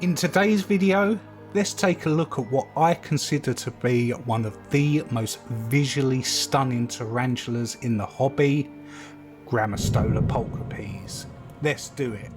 In today's video, let's take a look at what I consider to be one of the most visually stunning tarantulas in the hobby, Grammostola pulchripes. Let's do it.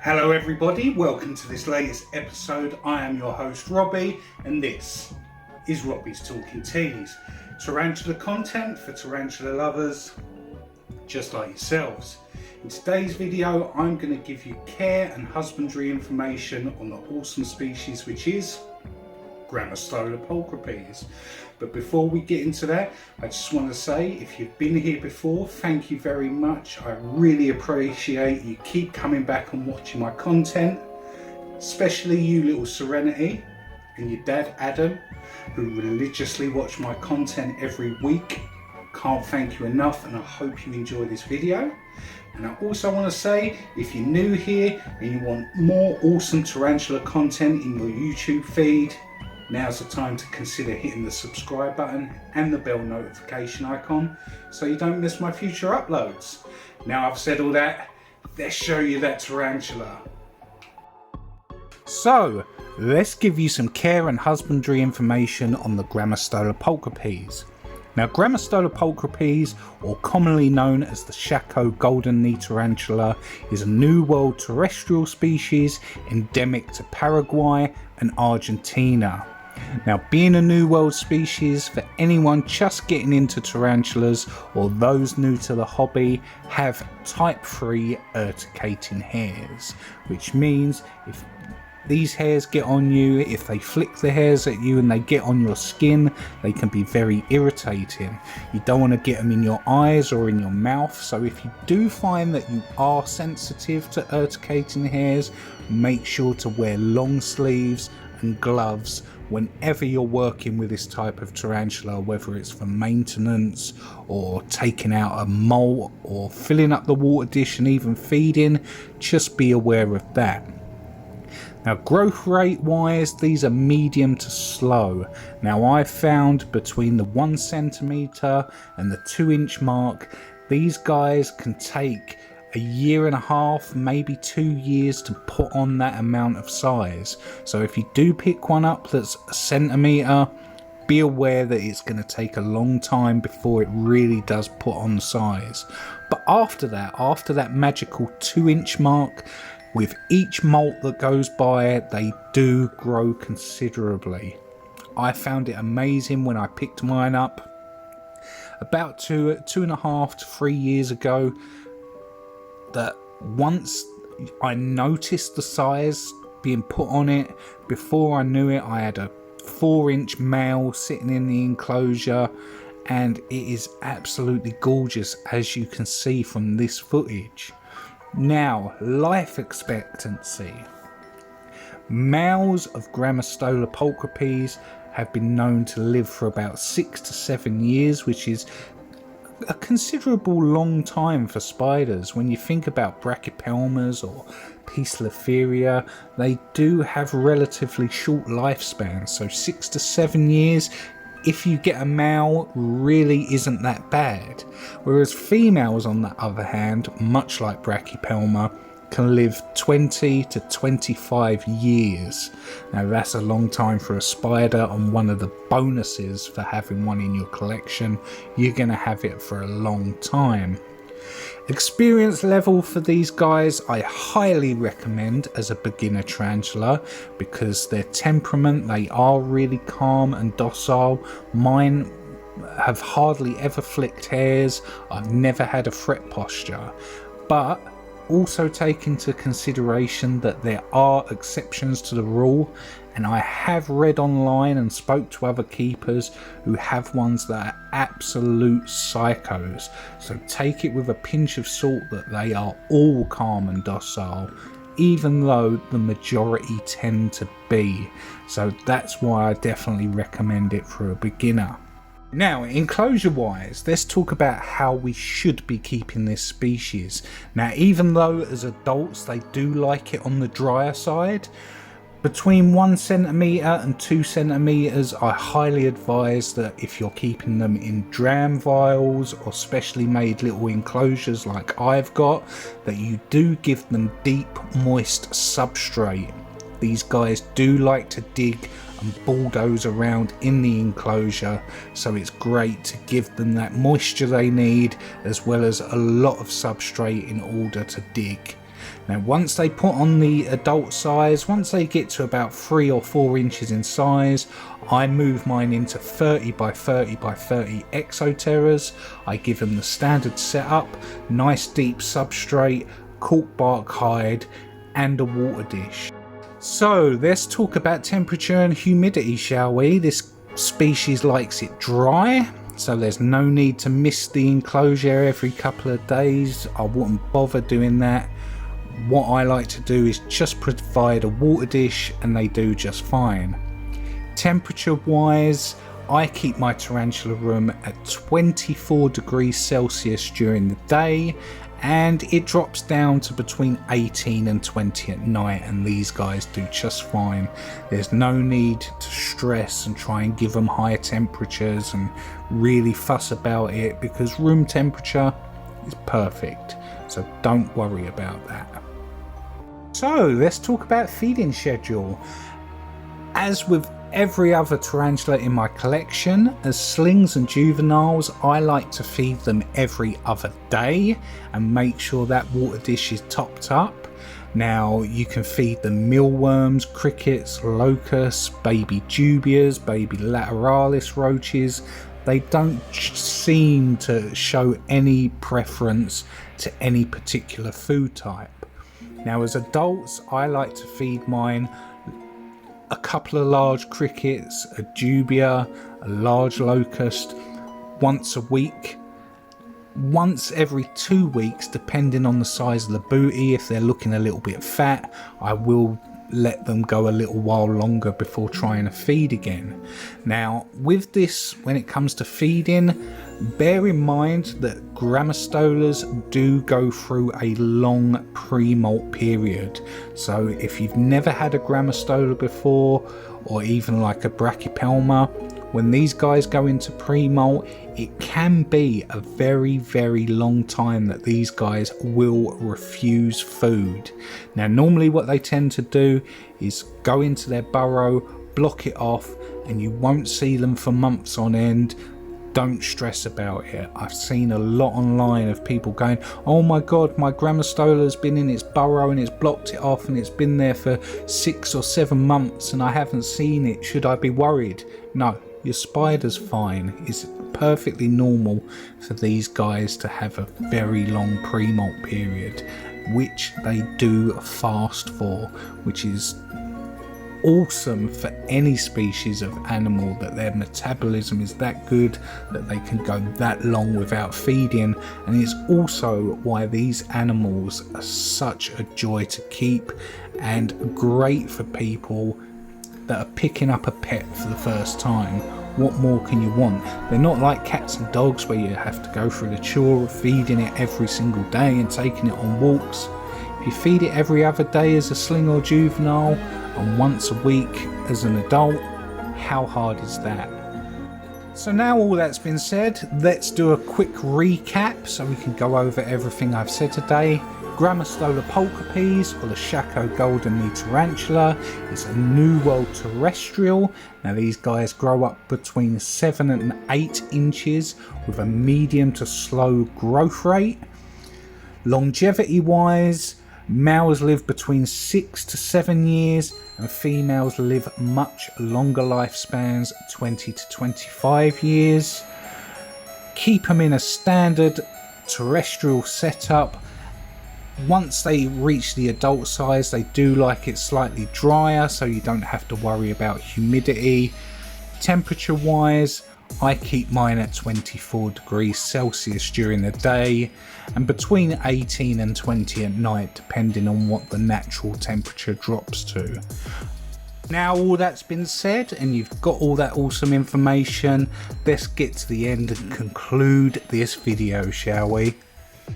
Hello everybody, welcome to this latest episode. I am your host Robbie and this is Robbiestalkingts, tarantula content for tarantula lovers just like yourselves. In today's video I'm going to give you care and husbandry information on the awesome species which is Grammostola pulchripes. But before we get into that, I just want to say, if you've been here before, thank you very much. I really appreciate you keep coming back and watching my content, especially you little Serenity and your dad Adam, who religiously watch my content every week. Can't thank you enough, and I hope you enjoy this video. And I also want to say, if you're new here and you want more awesome tarantula content in your YouTube feed, now's the time to consider hitting the subscribe button and the bell notification icon so you don't miss my future uploads. Now I've said all that, let's show you that tarantula. So let's give you some care and husbandry information on the Grammostola pulchripes. Now Grammostola pulchripes, or commonly known as the chaco golden knee tarantula, is a New World terrestrial species endemic to Paraguay and Argentina. Now, being a New World species, for anyone just getting into tarantulas or those new to the hobby, have type 3 urticating hairs, which means if these hairs get on you, if they flick the hairs at you and they get on your skin, they can be very irritating. You don't want to get them in your eyes or in your mouth, so if you do find that you are sensitive to urticating hairs, make sure to wear long sleeves and gloves whenever you're working with this type of tarantula, whether it's for maintenance or taking out a molt or filling up the water dish and even feeding. Just be aware of that. Now, growth rate wise, these are medium to slow. Now, I found between the 1 centimeter and the 2-inch mark, these guys can take a year and a half, maybe 2 years to put on that amount of size. So if you do pick one up that's a centimeter, be aware that it's going to take a long time before it really does put on size. But after that magical 2-inch mark, with each molt that goes by, they do grow considerably. I found it amazing when I picked mine up about 2.5 to 3 years ago, that once I noticed the size being put on it, before I knew it I had a 4-inch male sitting in the enclosure, and it is absolutely gorgeous as you can see from this footage. Now, life expectancy. Males of Grammostola pulchripes have been known to live for about 6 to 7 years, which is a considerable long time for spiders. When you think about brachypelmas or Poecilotheria, they do have relatively short lifespans, so 6 to 7 years, if you get a male, really isn't that bad. Whereas females, on the other hand, much like brachypelma, can live 20 to 25 years. Now that's a long time for a spider, and one of the bonuses for having one in your collection, you're going to have it for a long time. Experience level for these guys, I highly recommend as a beginner tarantula, because their temperament, they are really calm and docile. Mine have hardly ever flicked hairs. I've never had a fret posture, but also take into consideration that there are exceptions to the rule, and I have read online and spoke to other keepers who have ones that are absolute psychos, so take it with a pinch of salt that they are all calm and docile, even though the majority tend to be. So that's why I definitely recommend it for a beginner. Now, enclosure wise, let's talk about how we should be keeping this species. Now, even though as adults they do like it on the drier side, between 1 centimetre and 2 centimetres, I highly advise that if you're keeping them in dram vials or specially made little enclosures like I've got, that you do give them deep moist substrate. These guys do like to dig and bulldoze around in the enclosure, so it's great to give them that moisture they need as well as a lot of substrate in order to dig. Now once they put on the adult size, once they get to about 3 or 4 inches in size, I move mine into 30 by 30 by 30 exoterras. I give them the standard setup, nice deep substrate, cork bark hide and a water dish. So let's talk about temperature and humidity, shall we? This species likes it dry, so there's no need to mist the enclosure every couple of days. I wouldn't bother doing that. What I like to do is just provide a water dish and they do just fine. Temperature wise, I keep my tarantula room at 24 degrees Celsius during the day, and it drops down to between 18 and 20 at night, and these guys do just fine. There's no need to stress and try and give them higher temperatures and really fuss about it, because room temperature is perfect, so don't worry about that. So let's talk about feeding schedule. As with every other tarantula in my collection, as slings and juveniles, I like to feed them every other day and make sure that water dish is topped up. Now you can feed them mealworms, crickets, locusts, baby dubias, baby lateralis roaches. They don't seem to show any preference to any particular food type. Now as adults, I like to feed mine a couple of large crickets, a dubia, a large locust once a week, once every 2 weeks depending on the size of the booty. If they're looking a little bit fat, I will let them go a little while longer before trying to feed again. Now with this, when it comes to feeding, bear in mind that Grammostolas do go through a long pre-molt period. So if you've never had a Grammostola before, or even like a Brachypelma, when these guys go into pre-molt, it can be a very, very long time that these guys will refuse food. Now normally what they tend to do is go into their burrow, block it off, and you won't see them for months on end. Don't stress about it. I've seen a lot online of people going, oh my god, my Grammostola's been in its burrow and it's blocked it off and it's been there for 6 or 7 months and I haven't seen it. Should I be worried? No, your spider's fine. It's perfectly normal for these guys to have a very long pre-molt period, which they do fast for, which is awesome for any species of animal, that their metabolism is that good that they can go that long without feeding. And it's also why these animals are such a joy to keep and great for people that are picking up a pet for the first time. What more can you want? They're not like cats and dogs where you have to go through the chore of feeding it every single day and taking it on walks. If you feed it every other day as a sling or juvenile and once a week as an adult, how hard is that? So now all that's been said, let's do a quick recap so we can go over everything I've said today. Grammostola pulchripes, or the chaco golden knee tarantula, is a New World terrestrial. Now these guys grow up between 7 and 8 inches with a medium to slow growth rate. Longevity wise, males live between 6 to 7 years and females live much longer lifespans, 20 to 25 years. Keep them in a standard terrestrial setup. Once they reach the adult size, they do like it slightly drier, so you don't have to worry about humidity. Temperature wise, I keep mine at 24 degrees Celsius during the day and between 18 and 20 at night, depending on what the natural temperature drops to. Now all that's been said and you've got all that awesome information, let's get to the end and conclude this video, shall we?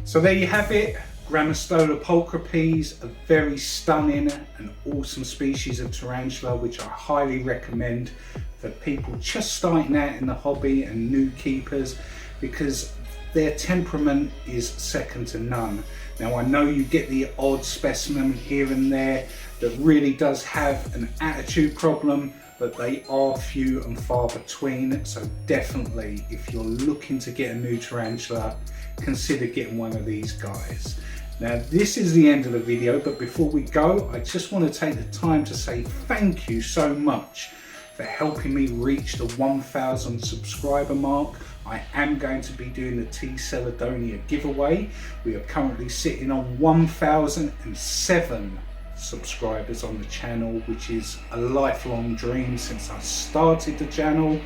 So there you have it. Grammostola pulchripes, a very stunning and awesome species of tarantula which I highly recommend for people just starting out in the hobby and new keepers, because their temperament is second to none. Now I know you get the odd specimen here and there that really does have an attitude problem, but they are few and far between, so definitely if you're looking to get a new tarantula, consider getting one of these guys. Now this is the end of the video, but before we go, I just want to take the time to say thank you so much for helping me reach the 1,000 subscriber mark. I am going to be doing the T. Celadonia giveaway. We are currently sitting on 1,007 subscribers on the channel, which is a lifelong dream since I started the channel.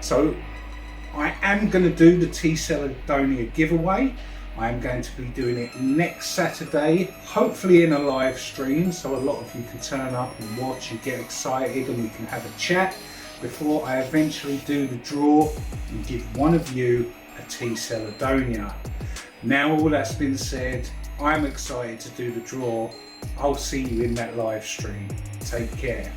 So I am going to do the T. Celadonia giveaway. I am going to be doing it next Saturday, hopefully in a live stream, so a lot of you can turn up and watch and get excited and we can have a chat before I eventually do the draw and give one of you a T. Celadonia. Now all that's been said, I'm excited to do the draw. I'll see you in that live stream. Take care.